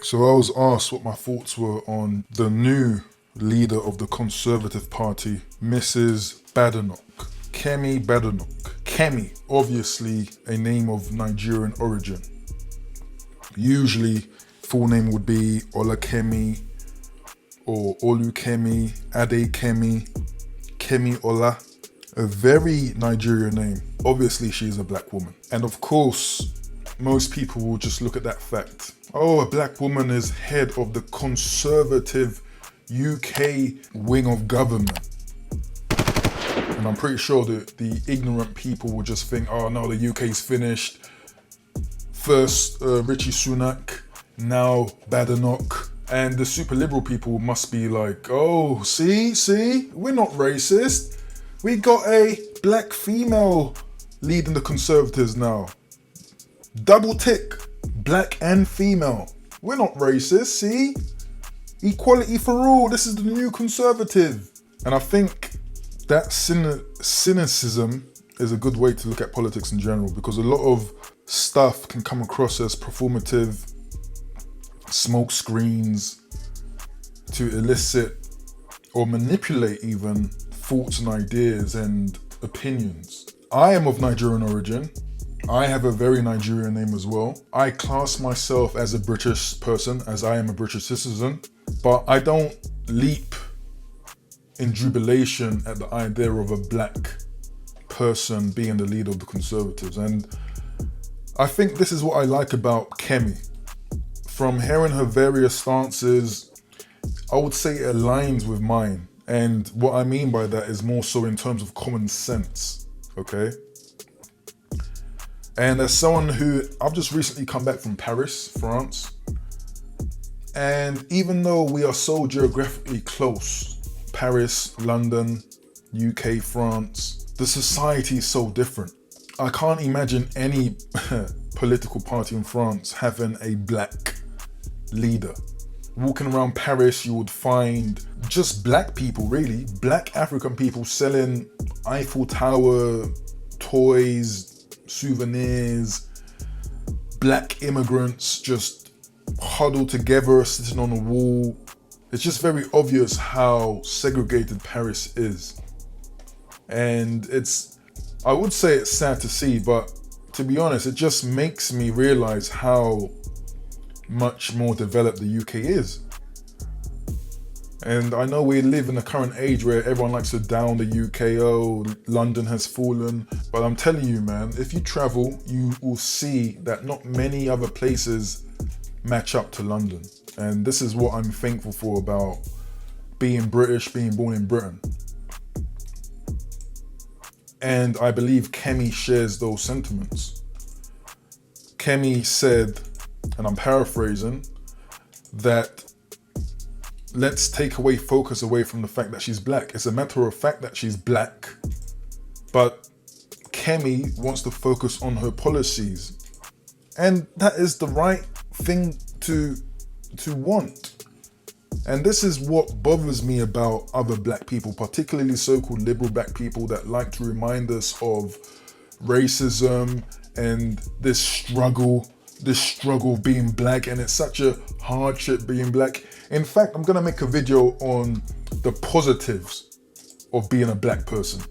So I was asked what my thoughts were on the new leader of the Conservative Party, Mrs. Badenoch, Kemi Badenoch. Kemi, obviously a name of Nigerian origin. Usually, full name would be Olakemi or Olukemi, Adekemi, Kemi Ola. A very Nigerian name. Obviously, she's a black woman. And of course, most people will just look at that fact. Oh, a black woman is head of the Conservative UK wing of government. And I'm pretty sure that the ignorant people will just think, oh no, the UK's finished. First Richie Sunak, now Badenoch. And the super liberal people must be like, oh, see, we're not racist. We got a black female leading the Conservatives now. Double tick, black and female. We're not racist, see? Equality for all, this is the new Conservative. And I think that cynicism is a good way to look at politics in general, because a lot of stuff can come across as performative, smoke screens to elicit or manipulate even thoughts and ideas and opinions. I am of Nigerian origin. I have a very Nigerian name as well. I class myself as a British person, as I am a British citizen, but I don't leap in jubilation at the idea of a black person being the leader of the Conservatives. And I think this is what I like about Kemi. From hearing her various stances, I would say it aligns with mine. And what I mean by that is more so in terms of common sense, okay? And as someone who, I've just recently come back from Paris, France. And even though we are so geographically close, Paris, London, UK, France, the society is so different. I can't imagine any political party in France having a black leader. Walking around Paris, you would find just black people, really, black African people selling Eiffel Tower toys, souvenirs, black immigrants just huddled together, sitting on a wall. It's just very obvious how segregated Paris is. And I would say it's sad to see, but to be honest, it just makes me realize how much more developed the UK is. And I know we live in a current age where everyone likes to down the UK, oh, London has fallen. But I'm telling you, man, if you travel, you will see that not many other places match up to London. And this is what I'm thankful for about being British, being born in Britain. And I believe Kemi shares those sentiments. Kemi said, and I'm paraphrasing, that let's take focus away from the fact that she's black. It's a matter of fact that she's black, but Kemi wants to focus on her policies. And that is the right thing to want. And this is what bothers me about other black people, particularly so-called liberal black people that like to remind us of racism and this struggle of being black, and it's such a hardship being black. In fact, I'm gonna make a video on the positives of being a black person.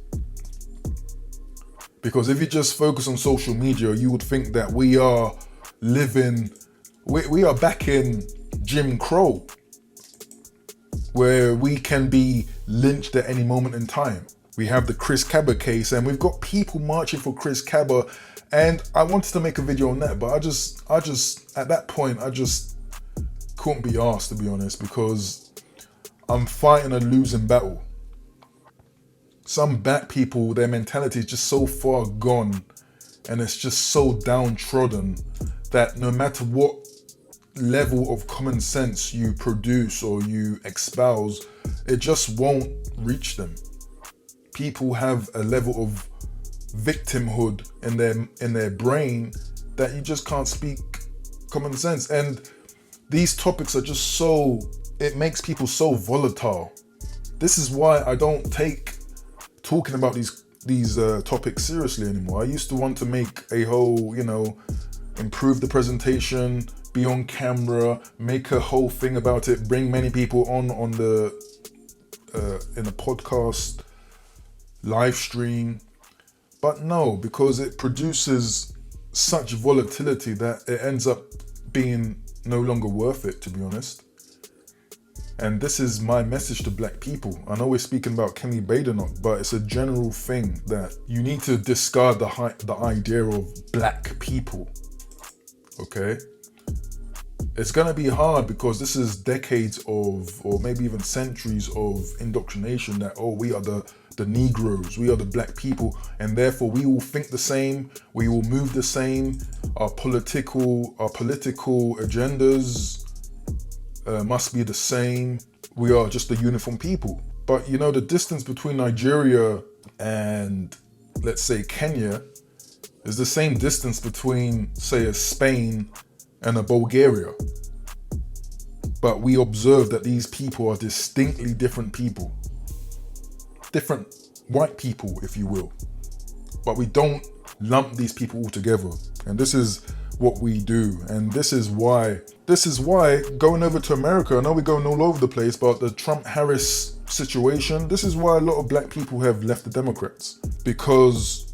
Because if you just focus on social media, you would think that we are back in Jim Crow, where we can be lynched at any moment in time. We have the Chris Kaba case, and we've got people marching for Chris Kaba. And I wanted to make a video on that, but I just at that point, I just couldn't be asked, to be honest, because I'm fighting a losing battle. Some black people, their mentality is just so far gone, and it's just so downtrodden that no matter what level of common sense you produce or you espouse, it just won't reach them. People have a level of victimhood in their brain that you just can't speak common sense. And these topics are just it makes people so volatile. This is why I don't take talking about these topics seriously anymore. I used to want to make a whole, improve the presentation, be on camera, make a whole thing about it, bring many people on the in a podcast, live stream. But no, because it produces such volatility that it ends up being no longer worth it, to be honest. And this is my message to black people. I know we're speaking about Kemi Badenoch, but it's a general thing that you need to discard the idea of black people, okay? It's gonna be hard because this is decades of, or maybe even centuries of indoctrination that, oh, we are the Negroes, we are the black people, and therefore we all think the same, we all move the same, our political agendas must be the same, we are just a uniform people. But you know, the distance between Nigeria and, let's say, Kenya is the same distance between, say, a Spain and a Bulgaria. But we observe that these people are distinctly different people. Different white people, if you will. But we don't lump these people all together. And this is what we do. And this is why going over to America, I know we're going all over the place, but the Trump-Harris situation, this is why a lot of black people have left the Democrats. Because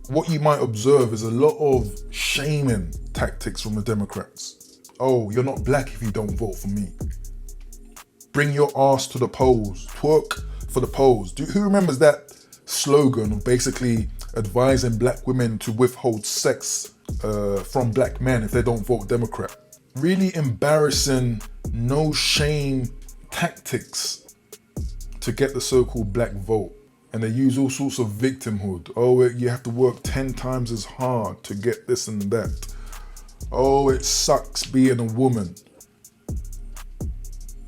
what you might observe is a lot of shaming tactics from the Democrats. Oh, you're not black if you don't vote for me. Bring your ass to the polls. Twerk for the polls. Who remembers that slogan of basically advising black women to withhold sex from black men if they don't vote Democrat? Really embarrassing, no shame tactics to get the so-called black vote. And they use all sorts of victimhood. Oh, you have to work 10 times as hard to get this and that. Oh, it sucks being a woman.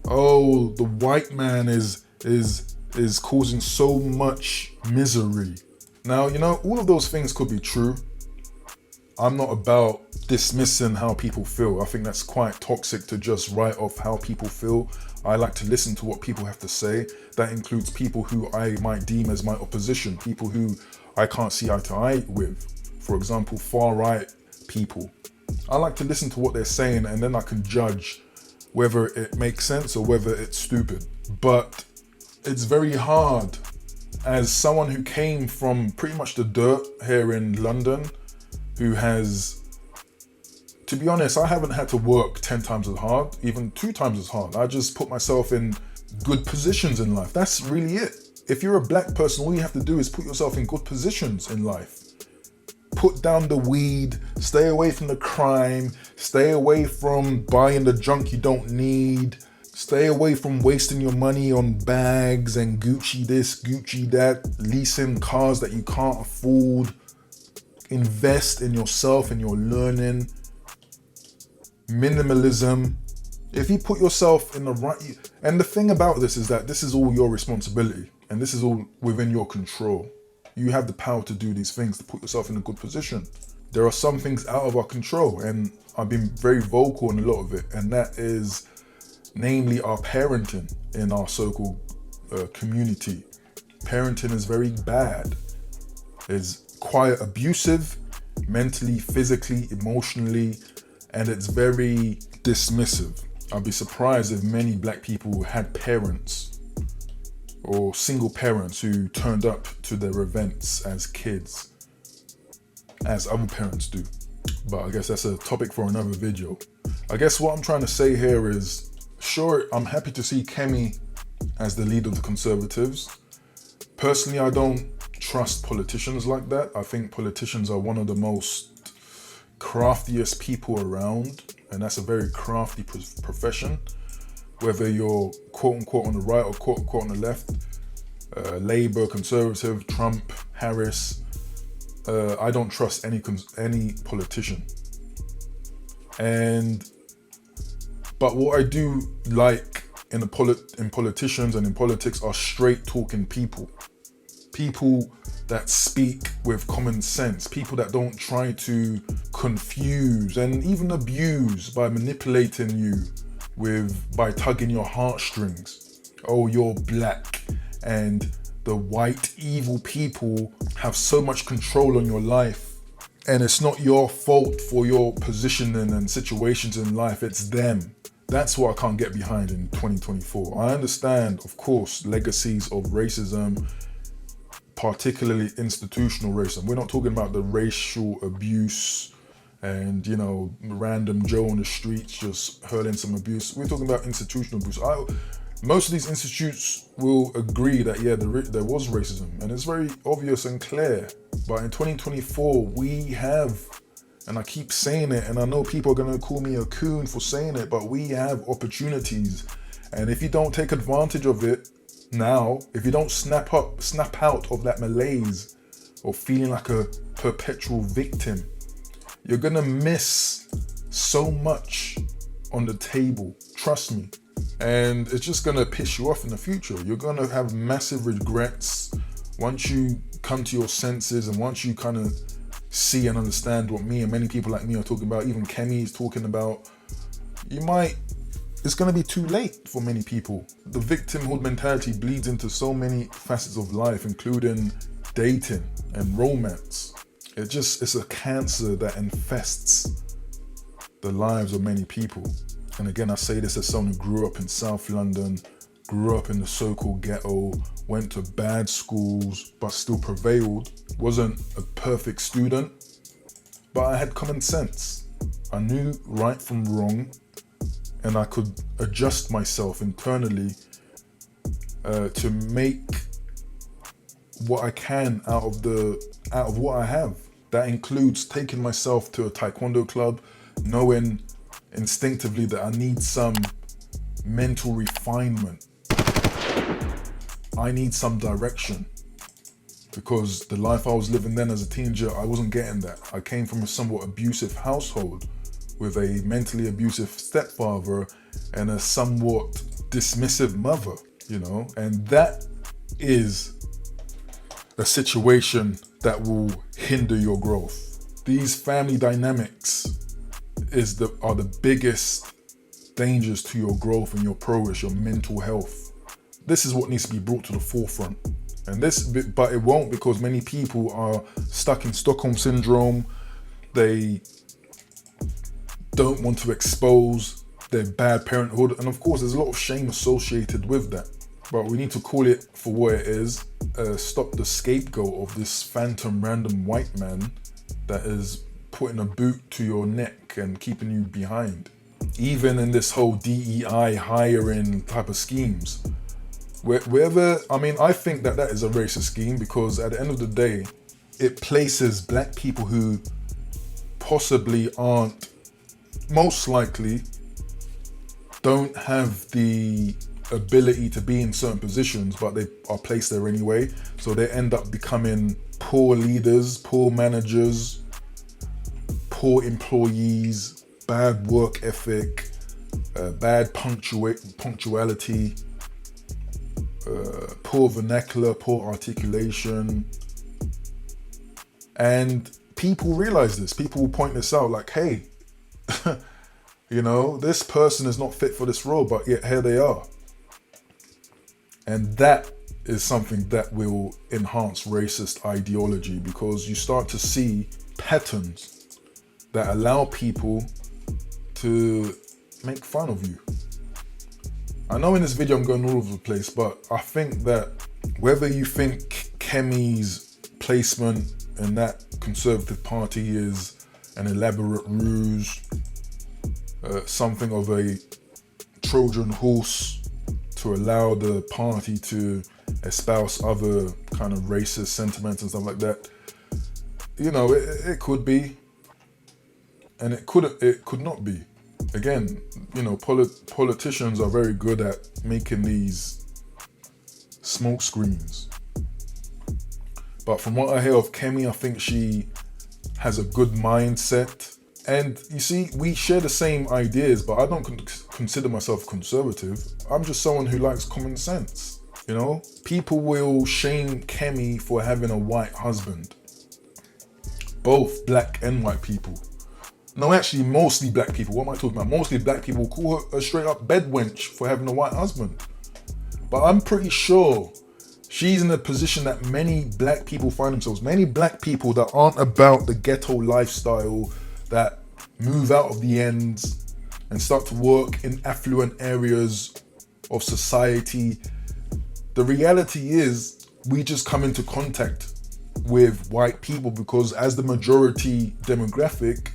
Oh, the white man is causing so much misery. Now, you know, all of those things could be true. I'm not about dismissing how people feel. I think that's quite toxic to just write off how people feel. I like to listen to what people have to say. That includes people who I might deem as my opposition, people who I can't see eye to eye with. For example, far-right people. I like to listen to what they're saying, and then I can judge whether it makes sense or whether it's stupid. But it's very hard, as someone who came from pretty much the dirt here in London, who has, to be honest, I haven't had to work 10 times as hard, even 2 times as hard. I just put myself in good positions in life. That's really it. If you're a black person, all you have to do is put yourself in good positions in life. Put down the weed, stay away from the crime, stay away from buying the junk you don't need, stay away from wasting your money on bags and Gucci this, Gucci that, leasing cars that you can't afford. Invest in yourself and your learning. Minimalism. If you put yourself in the right... And the thing about this is that this is all your responsibility and this is all within your control. You have the power to do these things, to put yourself in a good position. There are some things out of our control, and I've been very vocal on a lot of it, and that is namely our parenting in our so-called community. Parenting is very bad. It's quite abusive, mentally, physically, emotionally, and it's very dismissive. I'd be surprised if many black people had parents or single parents who turned up to their events as kids, as other parents do. But I guess that's a topic for another video. I guess what I'm trying to say here is, sure, I'm happy to see Kemi as the leader of the Conservatives. Personally, I don't trust politicians like that. I think politicians are one of the most craftiest people around, and that's a very crafty profession. Whether you're quote-unquote on the right or quote-unquote on the left, Labour, Conservative, Trump, Harris, I don't trust any politician. But what I do like in politicians and in politics are straight-talking people. People that speak with common sense, people that don't try to confuse and even abuse by manipulating you by tugging your heartstrings. Oh, you're black and the white evil people have so much control on your life And it's not your fault for your positioning and situations in life, it's them. That's what I can't get behind in 2024. I understand, of course, legacies of racism, particularly institutional racism. We're not talking about the racial abuse and, random Joe on the streets just hurling some abuse. We're talking about institutional abuse. Most of these institutes will agree that, yeah, there was racism, and it's very obvious and clear. But in 2024, we have, and I keep saying it, and I know people are going to call me a coon for saying it, but we have opportunities. And if you don't take advantage of it now, if you don't snap out of that malaise or feeling like a perpetual victim, you're going to miss so much on the table. Trust me. And it's just going to piss you off in the future. You're going to have massive regrets once you come to your senses, and once you kind of see and understand what me and many people like me are talking about, even Kemi is talking about. It's going to be too late for many people. The victimhood mentality bleeds into so many facets of life, including dating and romance. It's a cancer that infests the lives of many people. And again, I say this as someone who grew up in South London, grew up in the so-called ghetto, went to bad schools, but still prevailed. Wasn't a perfect student, but I had common sense. I knew right from wrong, and I could adjust myself internally to make what I can out of what I have. That includes taking myself to a taekwondo club, knowing instinctively that I need some mental refinement. I need some direction, because the life I was living then as a teenager, I wasn't getting that. I came from a somewhat abusive household with a mentally abusive stepfather and a somewhat dismissive mother, and that is a situation that will hinder your growth. These family dynamics are the biggest dangers to your growth and your progress, your mental health. This is what needs to be brought to the forefront. But it won't, because many people are stuck in Stockholm syndrome. They don't want to expose their bad parenthood. And of course, there's a lot of shame associated with that. But we need to call it for what it is. Stop the scapegoat of this phantom random white man that is putting a boot to your neck and keeping you behind. Even in this whole DEI hiring type of schemes. I think that is a racist scheme, because at the end of the day, it places black people who possibly most likely don't have the ability to be in certain positions, but they are placed there anyway. So they end up becoming poor leaders, poor managers, poor employees, bad work ethic, bad punctuality, poor vernacular, poor articulation. And people realize this. People will point this out like, hey, this person is not fit for this role, but yet here they are. And that is something that will enhance racist ideology, because you start to see patterns that allow people to make fun of you. I know in this video I'm going all over the place, but I think that whether you think Kemi's placement in that Conservative Party is an elaborate ruse, something of a Trojan horse to allow the party to espouse other kind of racist sentiments and stuff like that, it could be, and it could not be. Again, politicians are very good at making these smoke screens. But from what I hear of Kemi, I think she has a good mindset. And you see, we share the same ideas, but I don't consider myself conservative. I'm just someone who likes common sense. People will shame Kemi for having a white husband. Both black and white people. No, actually, mostly black people. What am I talking about? Mostly black people call her a straight up bed wench for having a white husband. But I'm pretty sure She's in a position that many black people find themselves. Many black people that aren't about the ghetto lifestyle, that move out of the ends and start to work in affluent areas of society. The reality is we just come into contact with white people because as the majority demographic,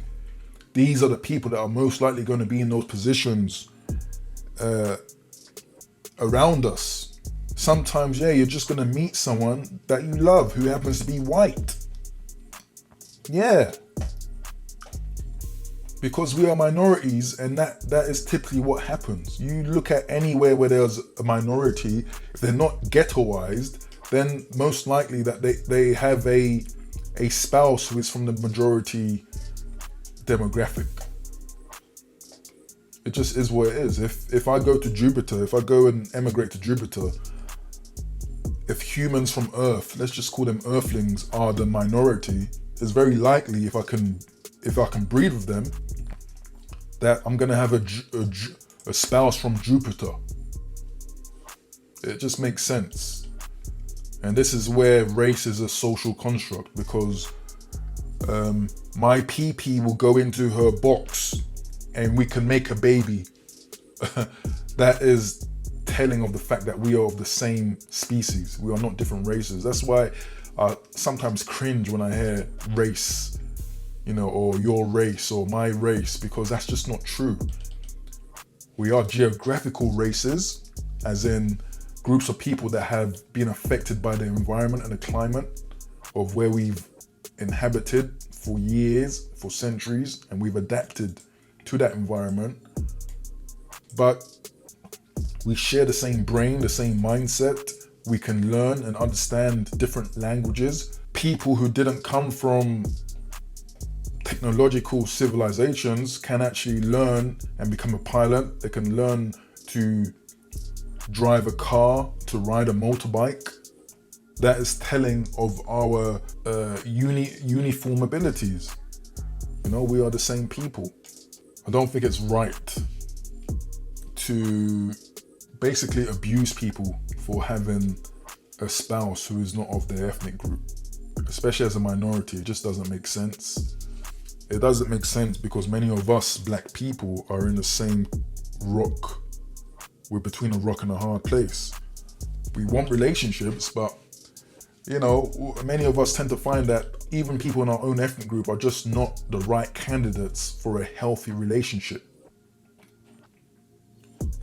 these are the people that are most likely going to be in those positions around us. Sometimes, you're just going to meet someone that you love who happens to be white. Yeah. Because we are minorities, and that is typically what happens. You look at anywhere where there's a minority, if they're not ghettoized, then most likely that they have a spouse who is from the majority demographic. It just is what it is. If I go to Jupiter, if I go and emigrate to Jupiter, if humans from Earth, let's just call them Earthlings, are the minority, it's very likely if I can breed with them, that I'm gonna have a spouse from Jupiter. It just makes sense. And this is where race is a social construct, because my pee-pee will go into her box and we can make a baby. That is telling of the fact that we are of the same species. We are not different races. That's why I sometimes cringe when I hear race, or your race or my race, because that's just not true. We are geographical races, as in groups of people that have been affected by the environment and the climate of where we've inhabited for years, for centuries, and we've adapted to that environment. But we share the same brain, the same mindset. We can learn and understand different languages. People who didn't come from technological civilizations can actually learn and become a pilot. They can learn to drive a car, to ride a motorbike. That is telling of our uniform abilities. We are the same people. I don't think it's right to basically abuse people for having a spouse who is not of their ethnic group, especially as a minority. It just doesn't make sense. It doesn't make sense because many of us black people are in the same rock. We're between a rock and a hard place. We want relationships, but many of us tend to find that even people in our own ethnic group are just not the right candidates for a healthy relationship.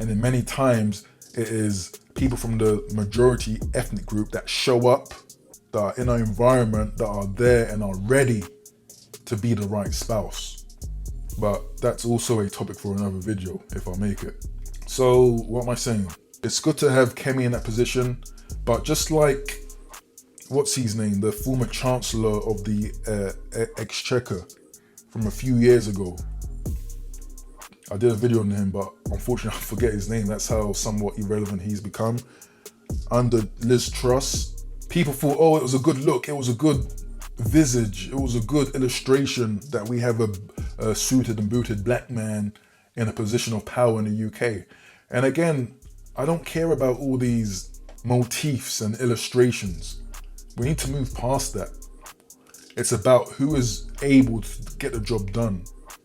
And then many times it is people from the majority ethnic group that show up, that are in our environment, that are there and are ready to be the right spouse. But that's also a topic for another video if I make it. So what am I saying? It's good to have Kemi in that position, but just like, what's his name? The former Chancellor of the Exchequer from a few years ago. I did a video on him, but unfortunately I forget his name. That's how somewhat irrelevant he's become. Under Liz Truss, people thought, it was a good look, it was a good visage, it was a good illustration that we have a suited and booted black man in a position of power in the UK. And again, I don't care about all these motifs and illustrations. We need to move past that. It's about who is able to get the job done,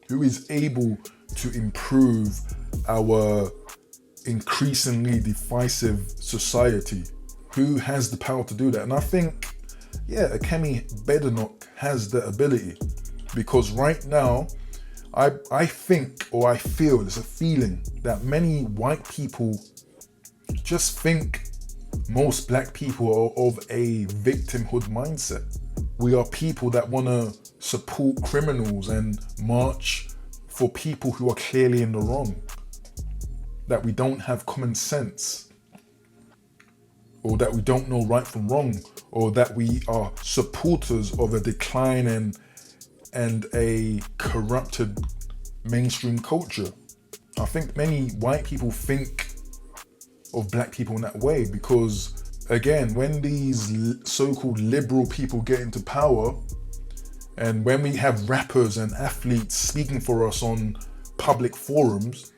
who is able to improve our increasingly divisive society, who has the power to do that. And I think, Kemi Badenoch has the ability, because right now, I think, or I feel, there's a feeling that many white people just think most black people are of a victimhood mindset. We are people that want to support criminals and march for people who are clearly in the wrong. That we don't have common sense, or that we don't know right from wrong, or that we are supporters of a decline and a corrupted mainstream culture. I think many white people think of black people in that way because, again, when these so-called liberal people get into power, and when we have rappers and athletes speaking for us on public forums,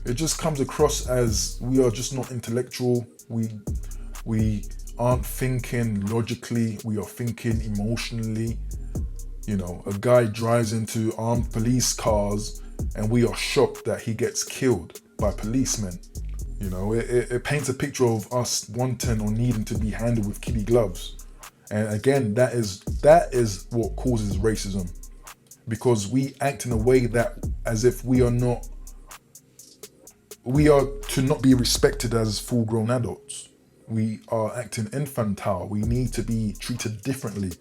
it just comes across as we are just not intellectual. We aren't thinking logically, we are thinking emotionally. You know, a guy drives into armed police cars and we are shocked that he gets killed by policemen. You know, it paints a picture of us wanting or needing to be handled with kid gloves. And again, that is what causes racism, because we act in a way that as if we are to not be respected as full-grown adults. We are acting infantile. We need to be treated differently,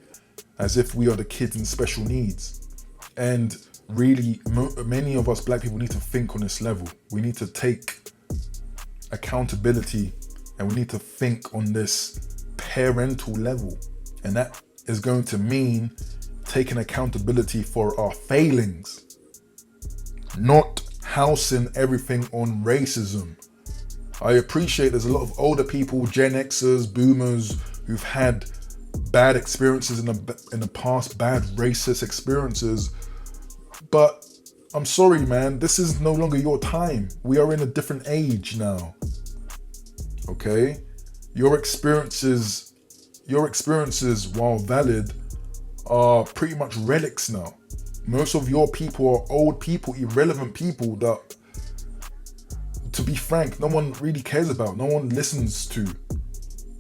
as if we are the kids in special needs. And really, many of us black people need to think on this level. We need to take accountability, and we need to think on this parental level. And that is going to mean taking accountability for our failings, not housing everything on racism. I appreciate there's a lot of older people, Gen Xers, boomers, who've had bad experiences in the past, bad racist experiences. But I'm sorry, man, this is no longer your time. We are in a different age now. Okay? Your experiences, while valid, are pretty much relics now. Most of your people are old people, irrelevant people that, to be frank, no one really cares about, no one listens to.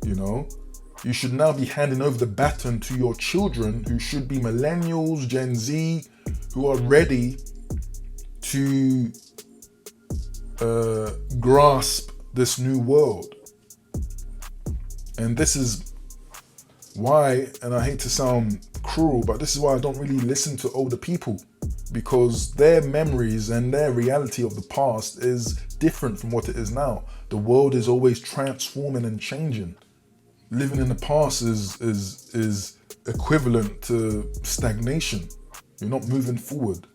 You know? You should now be handing over the baton to your children, who should be millennials, Gen Z, who are ready to grasp this new world. And this is why, and I hate to sound cruel, but this is why I don't really listen to older people, because their memories and their reality of the past is different from what it is now. The world is always transforming and changing. Living in the past is equivalent to stagnation. You're not moving forward.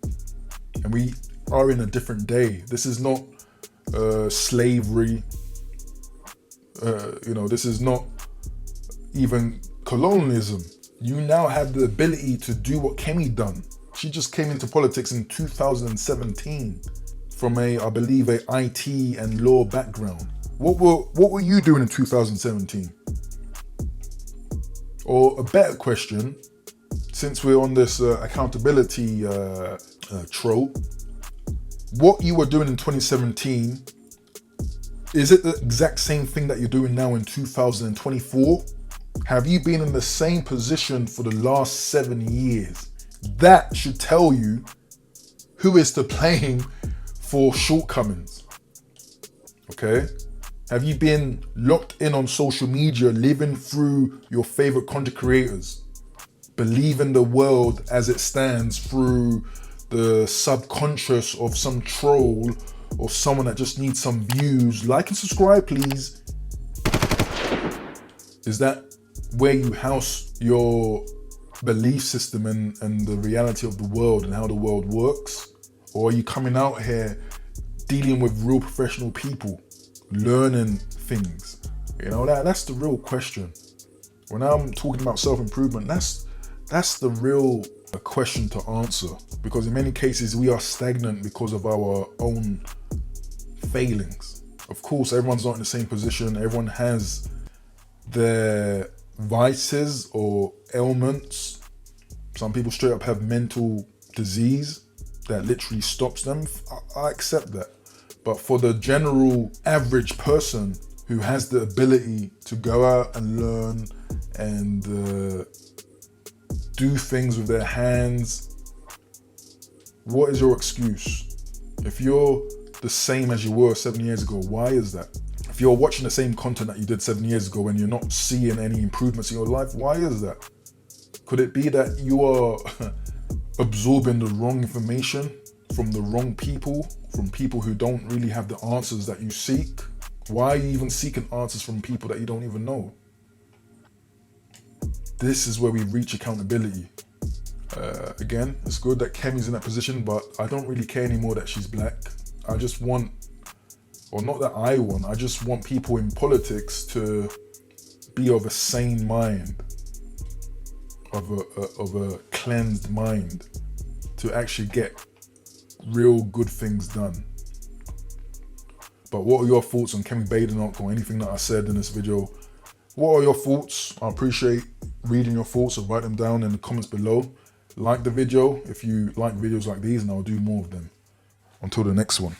And we are in a different day. This is not slavery. This is not even colonialism. You now have the ability to do what Kemi done. She just came into politics in 2017 from I believe, a IT and law background. What were you doing in 2017? Or a better question, since we're on this accountability trope, what you were doing in 2017, is it the exact same thing that you're doing now in 2024? Have you been in the same position for the last 7 years? That should tell you who is to blame for shortcomings. Okay? Have you been locked in on social media, living through your favorite content creators, believing the world as it stands through the subconscious of some troll or someone that just needs some views? Like and subscribe, please. Is that where you house your belief system and the reality of the world and how the world works? Or are you coming out here dealing with real professional people, learning things? You know, that's the real question. When I'm talking about self-improvement, that's the real question to answer, because in many cases we are stagnant because of our own failings. Of course, everyone's not in the same position. Everyone has their vices or ailments. Some people straight up have mental disease that literally stops them. I accept that. But for the general average person who has the ability to go out and learn and do things with their hands, what is your excuse? If you're the same as you were 7 years ago, why is that? If you're watching the same content that you did 7 years ago and you're not seeing any improvements in your life, why is that? Could it be that you are absorbing the wrong information from the wrong people, from people who don't really have the answers that you seek? Why are you even seeking answers from people that you don't even know? This is where we reach accountability. Again, it's good that Kemi's in that position, but I don't really care anymore that she's black. I just want, or not that I want, I just want people in politics to be of a sane mind, of a cleansed mind, to actually get real good things done. But what are your thoughts on Kemi Badenoch or anything that I said in this video? What are your thoughts? I appreciate reading your thoughts, so write them down in the comments below. Like the video if you like videos like these, and I'll do more of them. Until the next one.